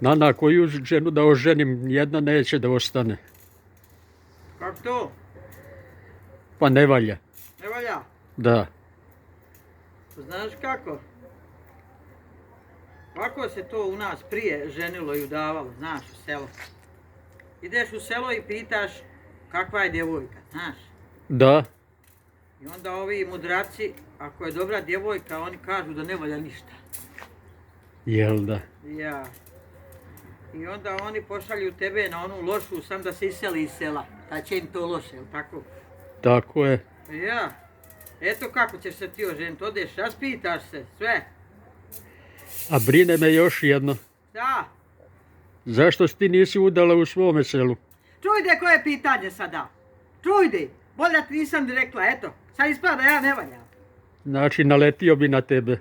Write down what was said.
Nana, koju ženu da oženim, jedna neće da ostane. Kako to? Pa ne valja. Ne valja? Da. Znaš kako? Kako se to u nas prije ženilo i udavalo, znaš, u selo. Ideš u selo i pitaš kakva je djevojka, znaš. Da. I onda ovi mudraci, ako je dobra djevojka, oni kažu da ne valja ništa. Jel da? Ja. I onda oni pošalju tebe na onu lošu, sam da se iseli iz sela. Da će im to loše, jel tako? Tako je. Ja. Eto kako ćeš se ti oženiti, odeš, raspitaš se, sve. A brine me još jedno. Da. Zašto ti nisi udala u svome selu? Čujde koje je pitanje sada. Čujde. Bolje ti nisam ti rekla, eto. Sad ispada da ja ne valjam. Znači, naletio bi na tebe.